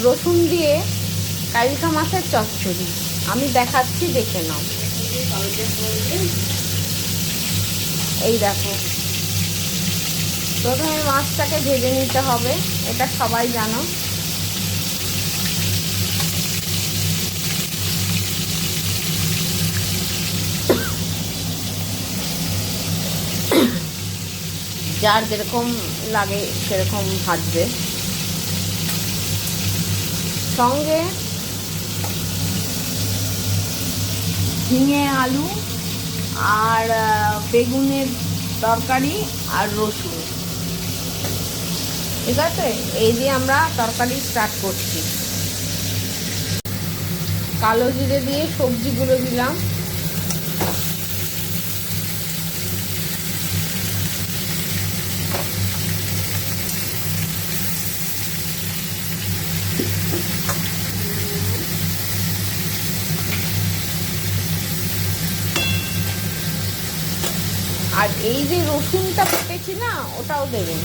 রসুন দিয়ে কালিকা মাছের চচ্চড়ি আমি দেখাচ্ছি, দেখে নাও। এই দেখো, প্রথমে মাছটাকে ভেজে নিতে হবে, এটা সবাই জানো। যার যেরকম লাগে সেরকম ভাজবে। সঙ্গে ঝিঙে আলু আর বেগুনের তরকারি আর রসুন, ঠিক আছে? এই দিয়ে আমরা তরকারি স্টার্ট করছি। কালো জিরে দিয়ে সবজিগুলো দিলাম, আর এই যে রসুনটা পেটেছি না, ওটাও দেবেন।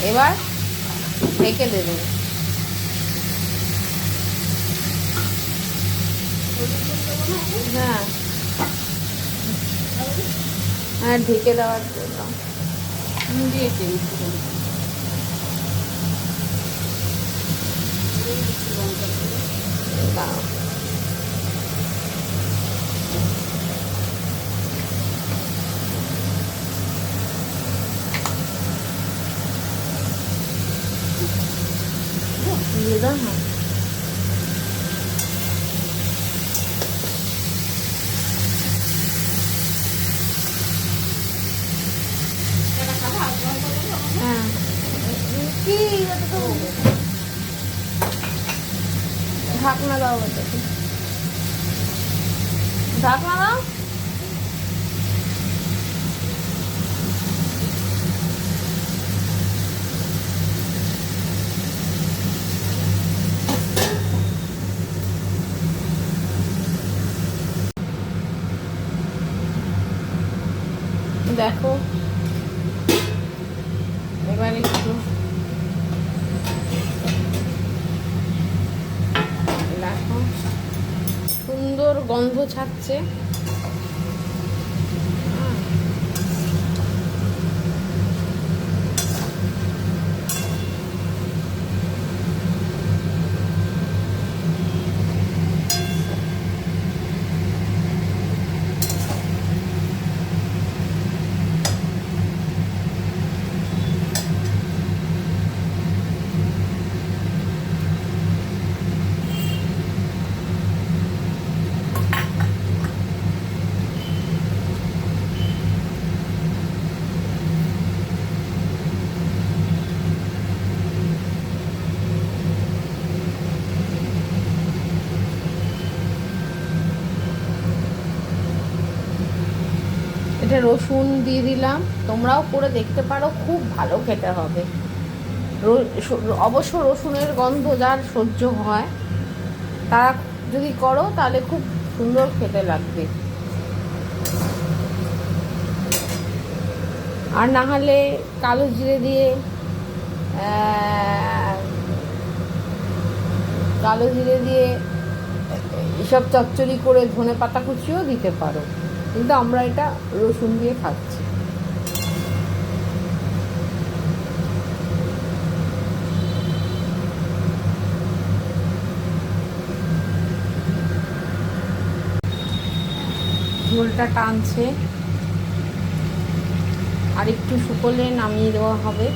এবার ঢেকে দেবেন। হ্যাঁ হ্যাঁ, ঢেকে দেওয়ার জন্য দিয়েছি। দিয়ে দাও না। হ্যাঁ, কি ঢাকনা দাও, ঢাকনা দাও। দেখো, এবার একটু দেখো, সুন্দর গন্ধ ছাড়ছে। এটা রসুন দিয়ে দিলাম, তোমরাও করে দেখতে পারো, খুব ভালো খেতে হবে। অবশ্য রসুনের গন্ধ যার সহ্য হয় তারা যদি করো তাহলে খুব সুন্দর খেতে লাগবে। আর না হলে কালো জিরে দিয়ে এসব চচ্চড়ি করে ধনে পাতা কুচিও দিতে পারো, কিন্তু আমরা এটা রসুন দিয়ে খাচ্ছি। ঝোলটা টানছে, আর একটু শুকোলে নামিয়ে দেওয়া হবে।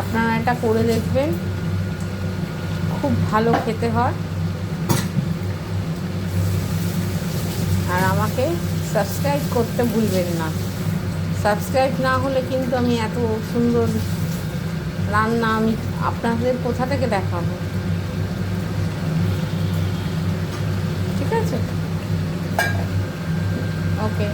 আপনারা এটা করে দেখবেন, খুব ভালো খেতে হয়। আর আমাকে সাবস্ক্রাইব করতে ভুলবেন না। সাবস্ক্রাইব না হলে কিন্তু আমি এত সুন্দর রান্না আমি আপনাদের কোথা থেকে দেখাবো? ঠিক আছে, ওকে।